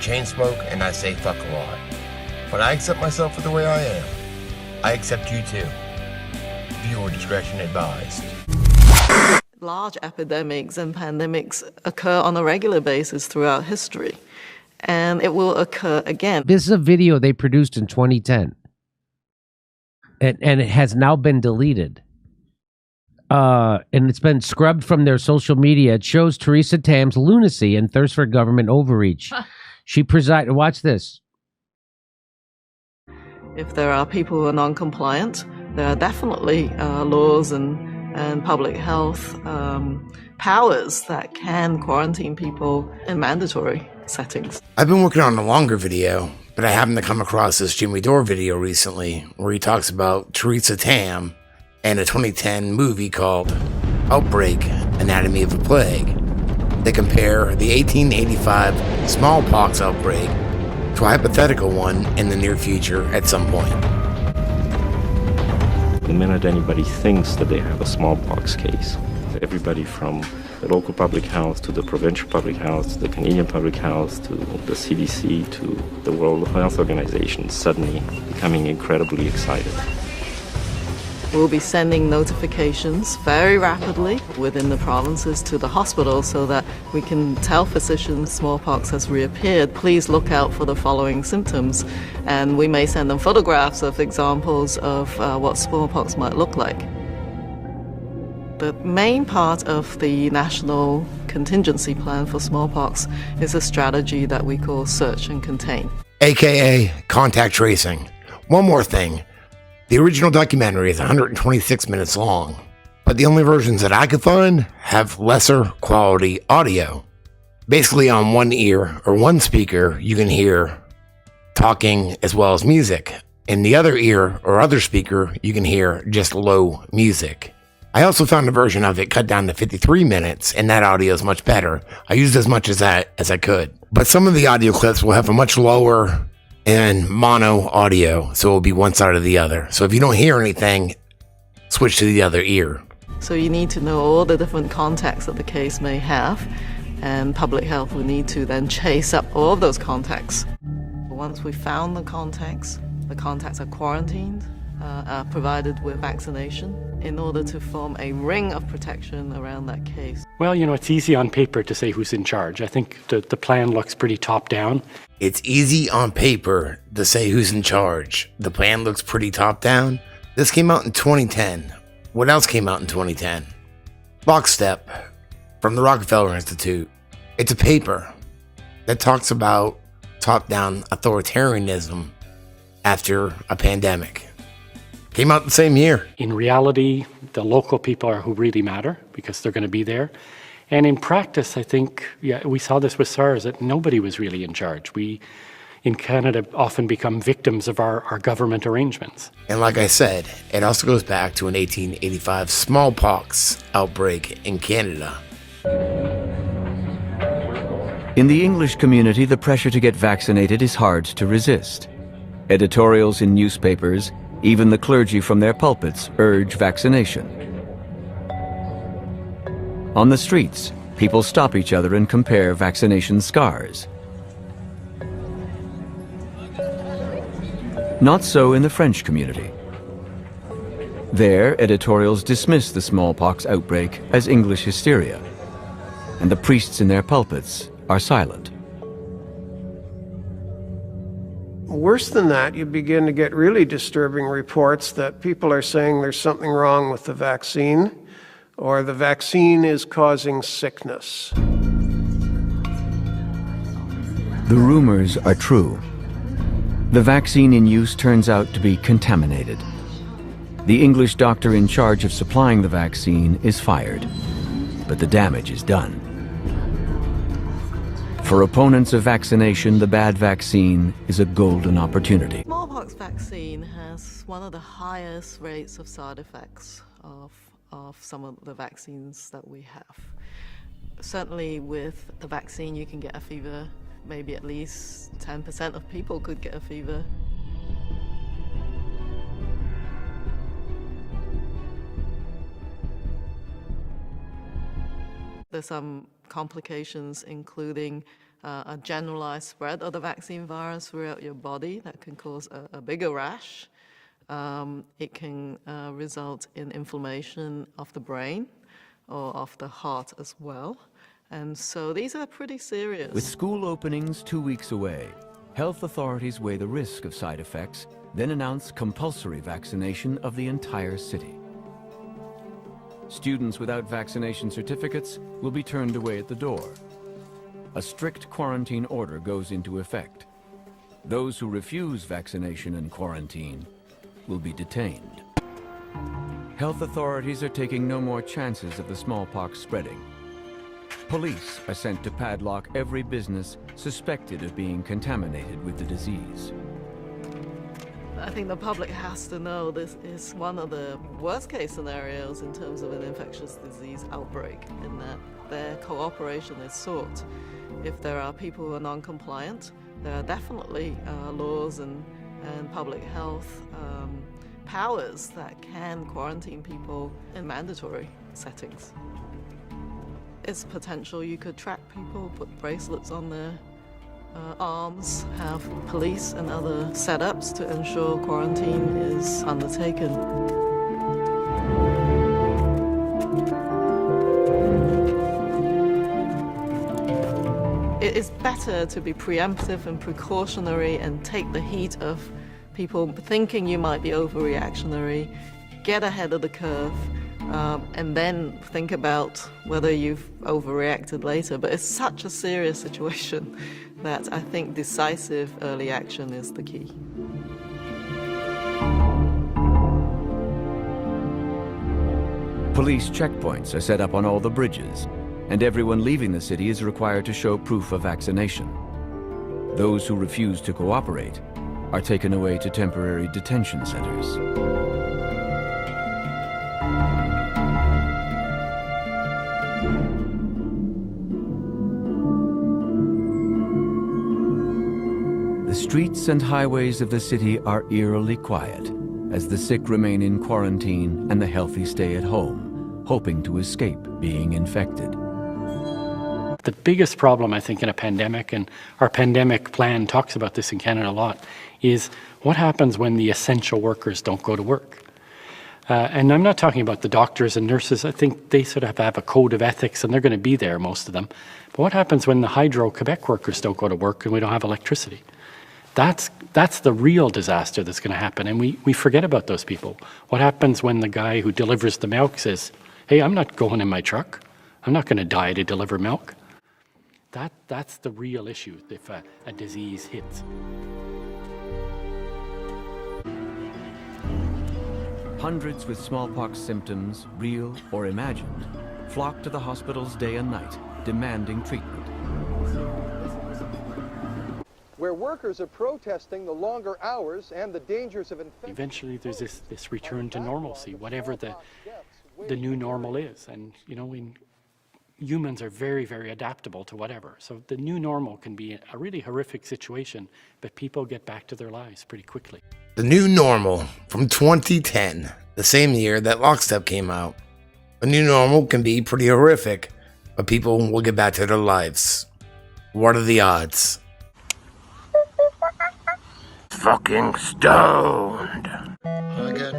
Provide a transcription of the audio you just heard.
chain smoke and I say fuck a lot. But I accept myself for the way I am. I accept you too. Viewer discretion advised. Large epidemics and pandemics occur on a regular basis throughout history, and it will occur again. This is a video they produced in 2010, and it has now been deleted. And it's been scrubbed from their social media. It shows Theresa Tam's lunacy and thirst for government overreach. She presided. Watch this. If there are people who are non-compliant, there are definitely laws and public health powers that can quarantine people in mandatory settings. I've been working on a longer video, but I happened to come across this Jimmy Dore video recently where he talks about Theresa Tam and a 2010 movie called Outbreak, Anatomy of a Plague. They compare the 1885 smallpox outbreak to a hypothetical one in the near future at some point. The minute anybody thinks that they have a smallpox case, everybody from the local public health to the provincial public health to the Canadian public health to the CDC to the World Health Organization suddenly becoming incredibly excited. We'll be sending notifications very rapidly within the provinces to the hospitals so that we can tell physicians smallpox has reappeared. Please look out for the following symptoms. And we may send them photographs of examples of what smallpox might look like. The main part of the national contingency plan for smallpox is a strategy that we call search and contain. AKA contact tracing. One more thing. The original documentary is 126 minutes long, but the only versions that I could find have lesser quality audio. Basically on one ear or one speaker, you can hear talking as well as music. In the other ear or other speaker, you can hear just low music. I also found a version of it cut down to 53 minutes, and that audio is much better. I used as much as that as I could. But some of the audio clips will have a much lower and mono audio, so it'll be one side or the other. So if you don't hear anything, switch to the other ear. So you need to know all the different contacts that the case may have, and public health will need to then chase up all of those contacts. Once we've found the contacts are quarantined, are provided with vaccination in order to form a ring of protection around that case. Well, you know, it's easy on paper to say who's in charge. I think the plan looks pretty top-down. It's easy on paper to say who's in charge. The plan looks pretty top-down. This came out in 2010. What else came out in 2010? Lockstep from the Rockefeller Institute. It's a paper that talks about top-down authoritarianism after a pandemic. Came out the same year. In reality, the local people are who really matter because they're going to be there. And in practice, I think, we saw this with SARS, that nobody was really in charge. We, in Canada, often become victims of our government arrangements. And like I said, it also goes back to an 1885 smallpox outbreak in Canada. In the English community, the pressure to get vaccinated is hard to resist. Editorials in newspapers, even the clergy from their pulpits urge vaccination. On the streets, people stop each other and compare vaccination scars. Not so in the French community. There, editorials dismiss the smallpox outbreak as English hysteria, and the priests in their pulpits are silent. Worse than that, you begin to get really disturbing reports that people are saying there's something wrong with the vaccine, or the vaccine is causing sickness. The rumors are true. The vaccine in use turns out to be contaminated. The English doctor in charge of supplying the vaccine is fired, but the damage is done. For opponents of vaccination, the bad vaccine is a golden opportunity. Smallpox vaccine has one of the highest rates of side effects of some of the vaccines that we have. Certainly with the vaccine you can get a fever, maybe at least 10% of people could get a fever. There's some complications including a generalized spread of the vaccine virus throughout your body that can cause a bigger rash. It can result in inflammation of the brain or of the heart as well. And so these are pretty serious. With school openings 2 weeks away, health authorities weigh the risk of side effects, then announce compulsory vaccination of the entire city. Students without vaccination certificates will be turned away at the door. A strict quarantine order goes into effect. Those who refuse vaccination and quarantine will be detained. Health authorities are taking no more chances of the smallpox spreading. Police are sent to padlock every business suspected of being contaminated with the disease. I think the public has to know this is one of the worst case scenarios in terms of an infectious disease outbreak, in that their cooperation is sought. If there are people who are non-compliant, there are definitely laws and public health powers that can quarantine people in mandatory settings. It's potential you could track people, put bracelets on their arms, have police and other setups to ensure quarantine is undertaken. It is better to be preemptive and precautionary and take the heat of people thinking you might be overreactionary, get ahead of the curve, and then think about whether you've overreacted later. But it's such a serious situation that I think decisive early action is the key. Police checkpoints are set up on all the bridges, and everyone leaving the city is required to show proof of vaccination. Those who refuse to cooperate are taken away to temporary detention centers. The streets and highways of the city are eerily quiet as the sick remain in quarantine and the healthy stay at home, hoping to escape being infected. The biggest problem, I think, in a pandemic, and our pandemic plan talks about this in Canada a lot, is what happens when the essential workers don't go to work. And I'm not talking about the doctors and nurses. I think they sort of have a code of ethics and they're going to be there, most of them. But what happens when the Hydro-Quebec workers don't go to work and we don't have electricity? That's the real disaster that's going to happen, and we forget about those people. What happens when the guy who delivers the milk says, hey, I'm not going in my truck. I'm not going to die to deliver milk. That's the real issue if a disease hits. Hundreds with smallpox symptoms, real or imagined, flock to the hospitals day and night, demanding treatment. Where workers are protesting the longer hours and the dangers of infection. Eventually there's this return to normalcy, whatever the new normal is. And, you know, humans are very, very adaptable to whatever. So the new normal can be a really horrific situation, but people get back to their lives pretty quickly. The New Normal from 2010, the same year that Lockstep came out. The new normal can be pretty horrific, but people will get back to their lives. What are the odds? Fucking stoned. I got